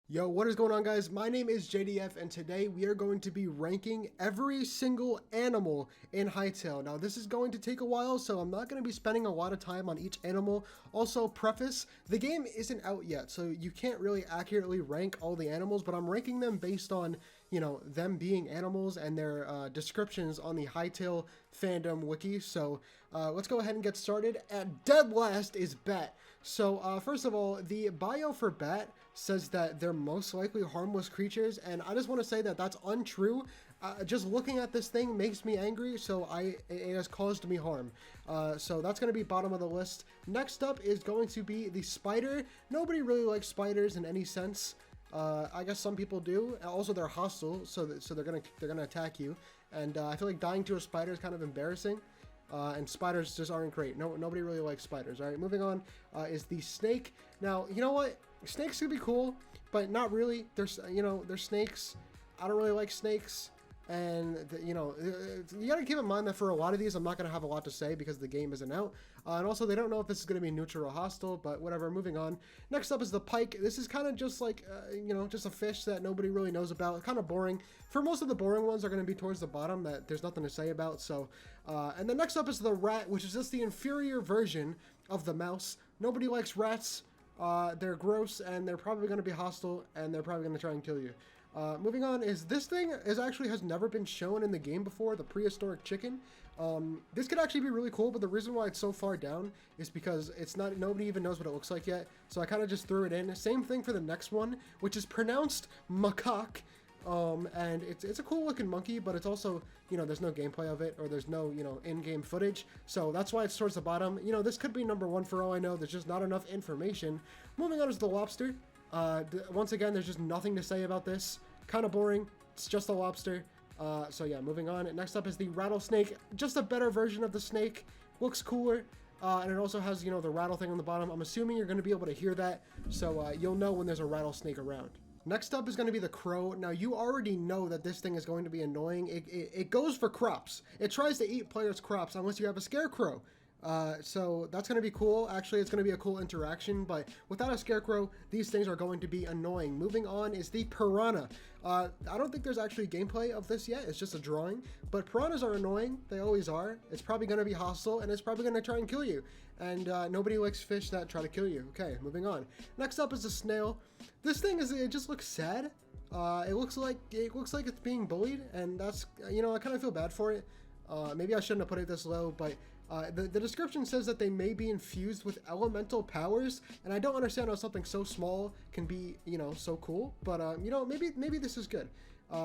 Yo, what is going on, guys? My name is JDF, and today we are going to be ranking every single animal in Hytale. Now, this is going to take a while, so I'm not going to be spending a lot of time on each animal. Also, preface, the game isn't out yet, so you can't really accurately rank all the animals, but I'm ranking them based on, them being animals and their descriptions on the Hytale fandom wiki. So let's go ahead and get started. At dead last is bat. So first of all, the bio for bat says that they're most likely harmless creatures, and I just want to say that that's untrue. Just looking at this thing makes me angry, so it has caused me harm. So that's going to be bottom of the list. Next up is going to be the spider. Nobody really likes spiders in any sense. I guess some people do. Also, they're hostile, so they're gonna attack you. And I feel like dying to a spider is kind of embarrassing. And spiders just aren't great. Nobody really likes spiders. All right, moving on is the snake. Now, you know what? Snakes could be cool, but not really. They're snakes. I don't really like snakes. And, you got to keep in mind that for a lot of these, I'm not going to have a lot to say because the game isn't out. And also, they don't know if this is going to be neutral or hostile, but whatever, moving on. Next up is the pike. This is kind of just like, just a fish that nobody really knows about. Kind of boring. For most of the boring ones are going to be towards the bottom that there's nothing to say about. So, and then next up is the rat, which is just the inferior version of the mouse. Nobody likes rats. They're gross, and they're probably going to be hostile, and they're probably going to try and kill you. Moving on is this thing has never been shown in the game before, the prehistoric chicken. This could actually be really cool, but the reason why it's so far down is because nobody even knows what it looks like yet. So I kind of just threw it in. Same thing for the next one, which is pronounced macaque. And it's a cool looking monkey, but it's also, there's no gameplay of it, or there's no, in-game footage. So that's why it's towards the bottom. This could be number one for all I know. There's just not enough information. Moving on is the lobster. Once again, there's just nothing to say about this. Kind of boring. It's just a lobster. So yeah, moving on. Next up is the rattlesnake. Just a better version of the snake. Looks cooler. And it also has, the rattle thing on the bottom. I'm assuming you're going to be able to hear that. So you'll know when there's a rattlesnake around. Next up is going to be the crow. Now, you already know that this thing is going to be annoying. It goes for crops. It tries to eat players' crops unless you have a scarecrow. So that's going to be cool. Actually, it's going to be a cool interaction, but without a scarecrow, these things are going to be annoying. Moving on is the piranha. I don't think there's actually gameplay of this yet. It's just a drawing, but piranhas are annoying. They always are. It's probably going to be hostile, and it's probably going to try and kill you. And nobody likes fish that try to kill you. Okay, moving on. Next up is the snail. This thing it just looks sad. It looks like it's being bullied, and that's, I kind of feel bad for it. Maybe I shouldn't have put it this low, but the description says that they may be infused with elemental powers, and I don't understand how something so small can be, so cool. But maybe this is good.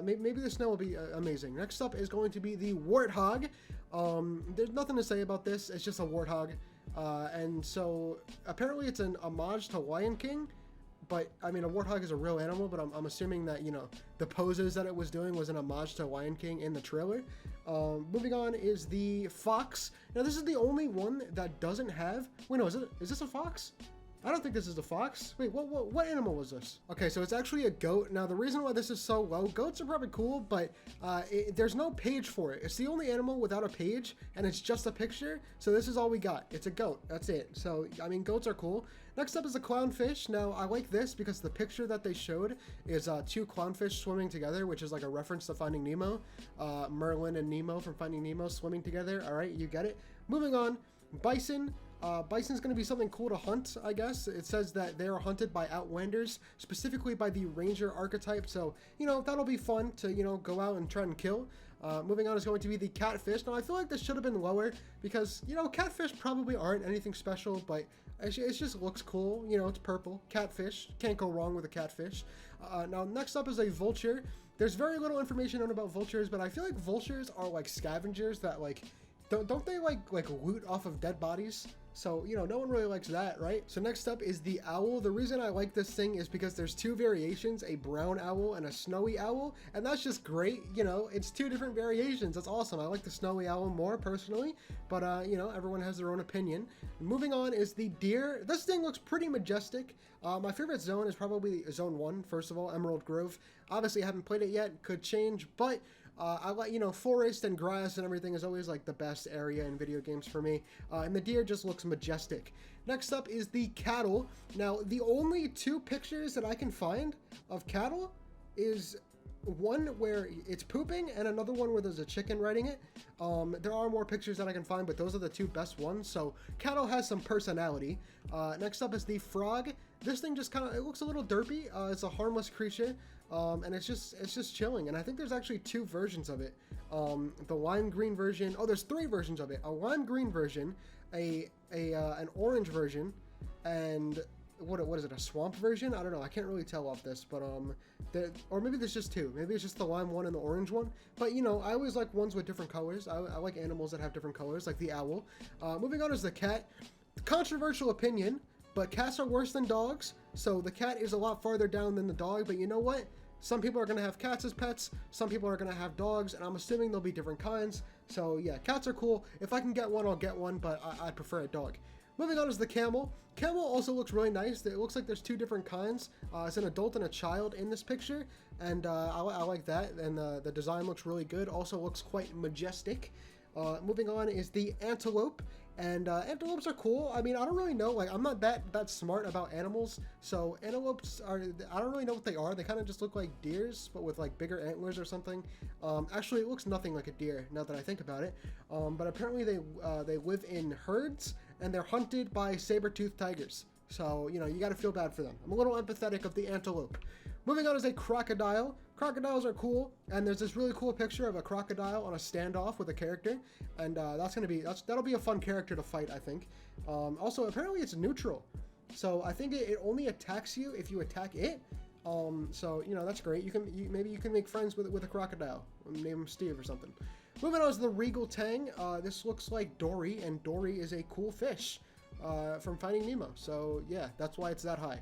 Maybe the snow will be amazing. Next up is going to be the warthog. There's nothing to say about this. It's just a warthog, and so apparently it's an homage to Lion King. But, I mean, a warthog is a real animal, but I'm assuming that, the poses that it was doing was an homage to Lion King in the trailer. Moving on is the fox. Now, this is the only one that doesn't have... Wait, no, is this a fox? I don't think this is a fox. Wait, what animal was this? Okay, so it's actually a goat. Now, the reason why this is so low, goats are probably cool, but there's no page for it. It's the only animal without a page, and it's just a picture, so this is all we got. It's a goat. That's it. So, I mean, goats are cool. Next up is the clownfish. Now, I like this because the picture that they showed is two clownfish swimming together, which is like a reference to Finding Nemo. Merlin and Nemo from Finding Nemo swimming together. All right, you get it. Moving on, bison. Bison's going to be something cool to hunt, I guess. It says that they are hunted by outlanders, specifically by the ranger archetype. So, that'll be fun to, go out and try and kill. Moving on is going to be the catfish. Now, I feel like this should have been lower because, catfish probably aren't anything special, but it just looks cool. It's purple. Catfish. Can't go wrong with a catfish. Now, next up is a vulture. There's very little information known about vultures, but I feel like vultures are like scavengers that, like, don't they like loot off of dead bodies? So, no one really likes that, right? So next up is the owl. The reason I like this thing is because there's two variations, a brown owl and a snowy owl, and that's just great. It's two different variations. That's awesome. I like the snowy owl more personally, but everyone has their own opinion. Moving on is the deer. This thing looks pretty majestic. My favorite zone is probably zone 1, first of all, Emerald Grove. Obviously, I haven't played it yet, could change, but I like, you know, forest and grass and everything is always like the best area in video games for me. And the deer just looks majestic. Next up is the cattle. Now, the only two pictures that I can find of cattle is one where it's pooping and another one where there's a chicken riding it. There are more pictures that I can find, but those are the two best ones. So cattle has some personality. Next up is the frog. This thing just kind of, it looks a little derpy. It's a harmless creature, and it's just chilling. And I think there's actually two versions of it. The lime green version. Oh, there's three versions of it. A lime green version, an orange version, and what is it, a swamp version? I don't know, I can't really tell off this, but or maybe there's just two. Maybe it's just the lime one and the orange one. But you know, I always like ones with different colors. I like animals that have different colors, like the owl. Moving on is the cat. Controversial opinion, but cats are worse than dogs, so the cat is a lot farther down than the dog. But you know what? Some people are going to have cats as pets, some people are going to have dogs, and I'm assuming there'll be different kinds. So yeah, cats are cool. If I can get one, I'll get one, but I prefer a dog. Moving on is the camel. Camel also looks really nice. It looks like there's two different kinds. It's an adult and a child in this picture, and I like that. And the design looks really good. Also looks quite majestic. Moving on is the antelope. And antelopes are cool. I mean, I don't really know. Like, I'm not that smart about animals. So antelopes are, I don't really know what they are. They kind of just look like deers, but with like bigger antlers or something. Actually, it looks nothing like a deer now that I think about it. But apparently they live in herds, and they're hunted by saber-toothed tigers. So, you know, you got to feel bad for them. I'm a little empathetic of the antelope. Moving on is a crocodile. Crocodiles are cool, and there's this really cool picture of a crocodile on a standoff with a character, and that'll be a fun character to fight, I think. Also, apparently it's neutral, so I think it only attacks you if you attack it. So you know, that's great. Maybe you can make friends with a crocodile. Name him Steve or something. Moving on is the regal tang. This looks like Dory, and Dory is a cool fish from Finding Nemo. So yeah, that's why it's that high.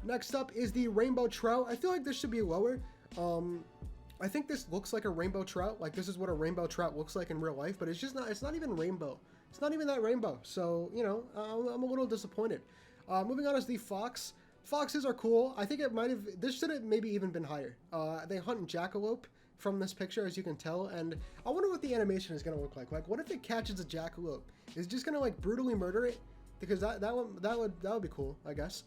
Next up is the rainbow trout. I feel like this should be lower. I think this looks like a rainbow trout. Like, this is what a rainbow trout looks like in real life, but it's not even rainbow. It's not even that rainbow. So, you know, I'm a little disappointed. Moving on is the fox. Foxes are cool. I think this should have maybe even been higher. They hunt jackalope from this picture, as you can tell, and I wonder what the animation is going to look like. Like, what if it catches a jackalope? Is it just going to, like, brutally murder it? Because that would be cool, I guess.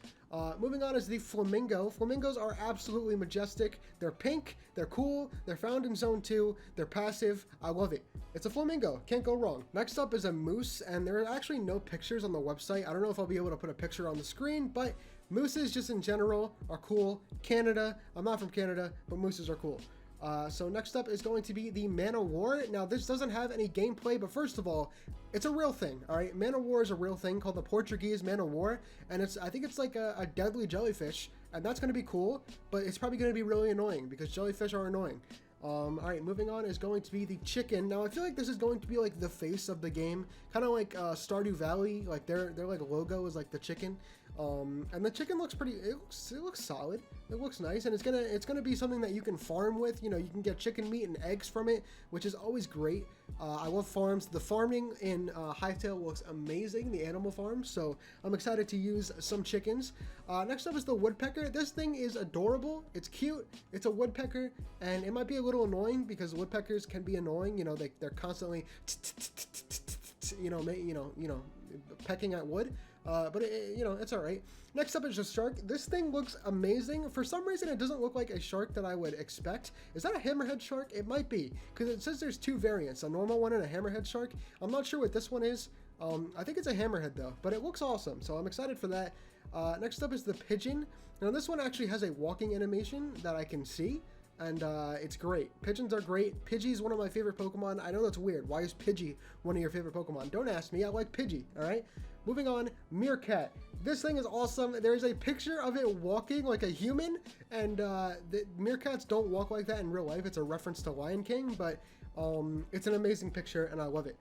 Moving on is the flamingo. Flamingos are absolutely majestic. They're pink, they're cool, they're found in Zone 2, they're passive. I love it. It's a flamingo, can't go wrong. Next up is a moose, and there are actually no pictures on the website. I don't know if I'll be able to put a picture on the screen, but mooses just in general are cool. Canada, I'm not from Canada, but mooses are cool. So next up is going to be the Man of War. Now, this doesn't have any gameplay, but first of all, it's a real thing, all right? Man of War is a real thing called the Portuguese Man of War, and I think it's like a deadly jellyfish, and that's going to be cool, but it's probably going to be really annoying because jellyfish are annoying. All right, moving on is going to be the chicken. Now, I feel like this is going to be like the face of the game, kind of like Stardew Valley. Like their like logo is like the chicken, and the chicken looks pretty. It looks solid. It looks nice, and it's gonna be something that you can farm with. You know, you can get chicken meat and eggs from it, which is always great. I love farms. The farming in Hytale looks amazing, the animal farm. So I'm excited to use some chickens. Next up is the woodpecker. This thing is adorable. It's cute. It's a woodpecker, and it might be a little annoying because woodpeckers can be annoying. You know, they're constantly, pecking at wood. But it's all right. Next up is a shark. This thing looks amazing. For some reason, it doesn't look like a shark that I would expect. Is that a hammerhead shark? It might be, because it says there's two variants, a normal one and a hammerhead shark. I'm not sure what this one is. I think it's a hammerhead though, but it looks awesome, so I'm excited for that. Next up is the pigeon. Now this one actually has a walking animation that I can see, and it's great. Pigeons are great. Pidgey's one of my favorite Pokemon. I know that's weird. Why is Pidgey one of your favorite Pokemon? Don't ask me. I like Pidgey, all right? Moving on, meerkat. This thing is awesome. There's a picture of it walking like a human, and the meerkats don't walk like that in real life. It's a reference to Lion King, but it's an amazing picture, and I love it.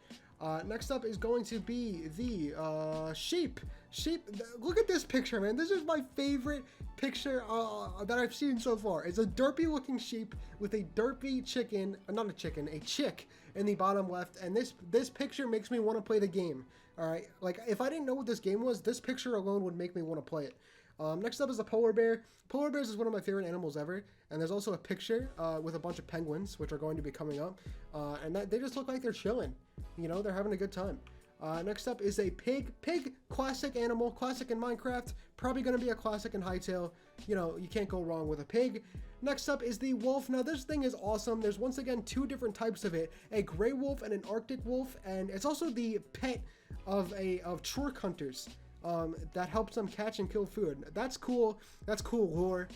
Next up is going to be the sheep. Look at this picture, man. This is my favorite picture that I've seen so far. It's a derpy looking sheep with a derpy chicken, not a chicken, a chick in the bottom left. And this picture makes me want to play the game. All right, like if I didn't know what this game was, this picture alone would make me want to play it. Next up is a polar bear. Polar bears is one of my favorite animals ever, and there's also a picture with a bunch of penguins, which are going to be coming up, and they just look like they're chilling. You know, they're having a good time. Next up is a pig. Pig, classic animal, classic in Minecraft, probably going to be a classic in Hytale. You know, you can't go wrong with a pig. Next up is the wolf. Now this thing is awesome. There's once again two different types of it, a gray wolf and an Arctic wolf, and it's also the pet of trork hunters. That helps them catch and kill food. That's cool. That's cool lore.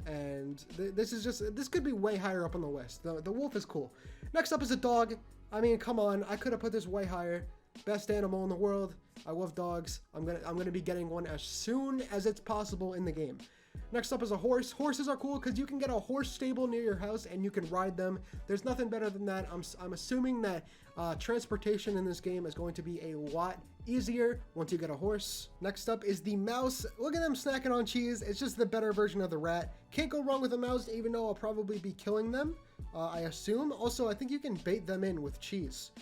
And this could be way higher up on the list. The wolf is cool. Next up is a dog. I mean, come on, I could have put this way higher. Best animal in the world. I love dogs. I'm gonna be getting one as soon as it's possible in the game. Next up is a horse. Horses are cool because you can get a horse stable near your house and you can ride them. There's nothing better than that. I'm assuming that transportation in this game is going to be a lot easier once you get a horse. Next up is the mouse. Look at them snacking on cheese. It's just the better version of the rat. Can't go wrong with a mouse, even though I'll probably be killing them, I assume. Also, I think you can bait them in with cheese.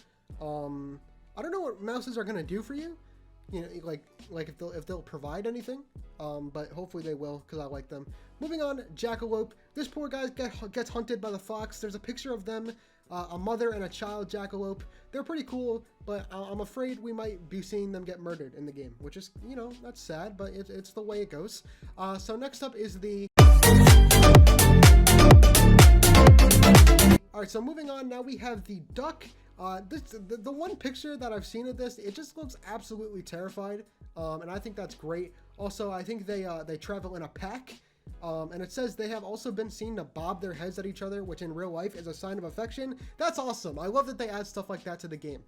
I don't know what mouses are gonna do for you. You know, like if they'll provide anything, but hopefully they will because I like them. Moving on, jackalope. This poor guy gets hunted by the fox. There's a picture of them, a mother and a child jackalope. They're pretty cool, but I'm afraid we might be seeing them get murdered in the game, which is, you know, that's sad, but it's the way it goes. So next up is the... All right, so moving on, now we have the duck. The one picture that I've seen of this, it just looks absolutely terrified, and I think that's great. Also, I think they travel in a pack, and it says they have also been seen to bob their heads at each other, which in real life is a sign of affection. That's awesome. I love that they add stuff like that to the game.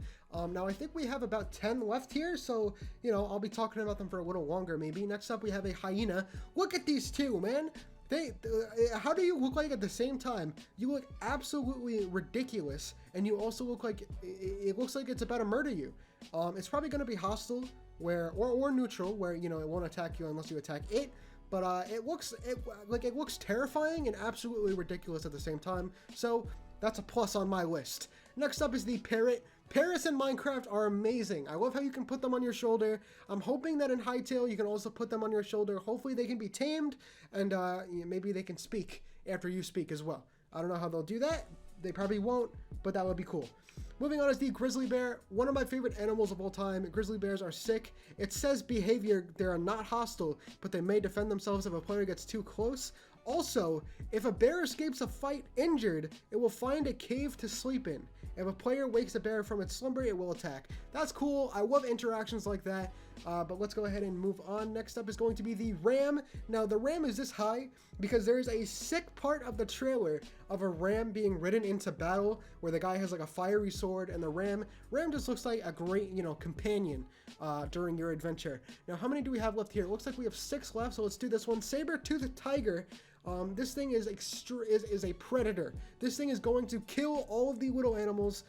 Now I think we have about 10 left here, so you know, I'll be talking about them for a little longer maybe. Next up we have a hyena. Look at these two, man. How do you look like at the same time? You look absolutely ridiculous, and you also look like it looks like it's about to murder you. It's probably going to be hostile, or neutral, where you know it won't attack you unless you attack it. But it looks terrifying and absolutely ridiculous at the same time. So that's a plus on my list. Next up is the parrot. Parrots in Minecraft are amazing. I love how you can put them on your shoulder. I'm hoping that in Hytale you can also put them on your shoulder. Hopefully they can be tamed, and maybe they can speak after you speak as well. I don't know how they'll do that. They probably won't, but that would be cool. Moving on is the grizzly bear, one of my favorite animals of all time. Grizzly bears are sick. It says behavior, they are not hostile, but they may defend themselves if a player gets too close. Also, if a bear escapes a fight injured, it will find a cave to sleep in. If a player wakes a bear from its slumber, it will attack. That's cool. I love interactions like that. But let's go ahead and move on. Next up is going to be the ram. Now, the ram is this high because there is a sick part of the trailer of a ram being ridden into battle where the guy has like a fiery sword, and the ram just looks like a great, you know, companion during your adventure. Now, how many do we have left here? It looks like we have 6 left, so let's do this one. Saber-toothed tiger. This thing is a predator. This thing is going to kill all of the little animals.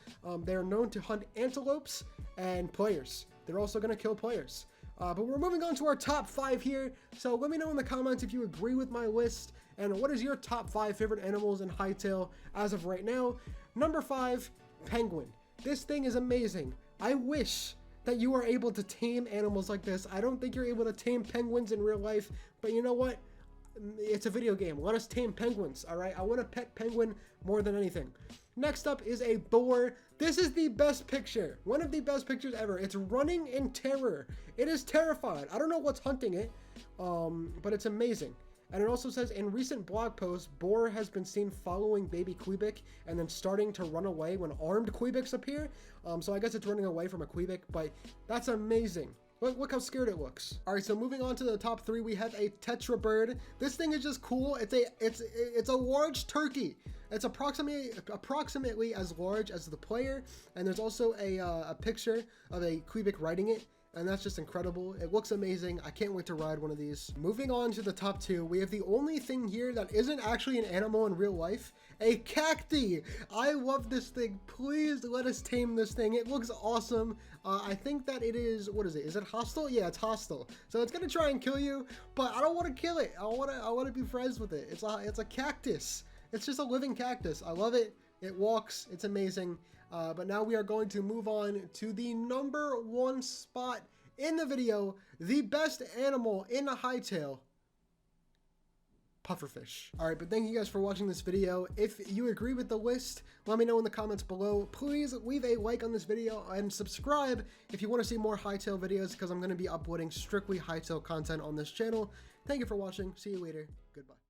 They are known to hunt antelopes and players. They're also going to kill players. But we're moving on to our top 5 here. So let me know in the comments if you agree with my list, and what is your top 5 favorite animals in Hytale as of right now. Number 5, penguin. This thing is amazing. I wish that you are able to tame animals like this. I don't think you're able to tame penguins in real life, but you know what? It's a video game. Let us tame penguins, all right? I want a pet penguin more than anything. Next up is a boar. This is the best picture. One of the best pictures ever. It's running in terror. It is terrified. I don't know what's hunting it, but it's amazing. And it also says, in recent blog posts, boar has been seen following baby quebec and then starting to run away when armed quebecs appear. So I guess it's running away from a quebec, but that's amazing. Look how scared it looks. All right, so moving on to the top 3, we have a tetra bird. This thing is just cool. It's a large turkey. It's approximately as large as the player, and there's also a picture of a quebec riding it, and that's just incredible. It looks amazing. I can't wait to ride one of these. Moving on to the top 2, we have the only thing here that isn't actually an animal in real life, a cacti. I love this thing. Please let us tame this thing. It looks awesome. I think that it is, what is it? Is it hostile? Yeah, it's hostile. So it's gonna try and kill you, but I don't want to kill it. I want to be friends with it. It's a cactus. It's just a living cactus. I love it. It walks. It's amazing. But now we are going to move on to the number 1 spot in the video, the best animal in a Hytale, pufferfish. Alright, but thank you guys for watching this video. If you agree with the list, let me know in the comments below. Please leave a like on this video and subscribe if you want to see more Hytale videos, because I'm going to be uploading strictly Hytale content on this channel. Thank you for watching. See you later. Goodbye.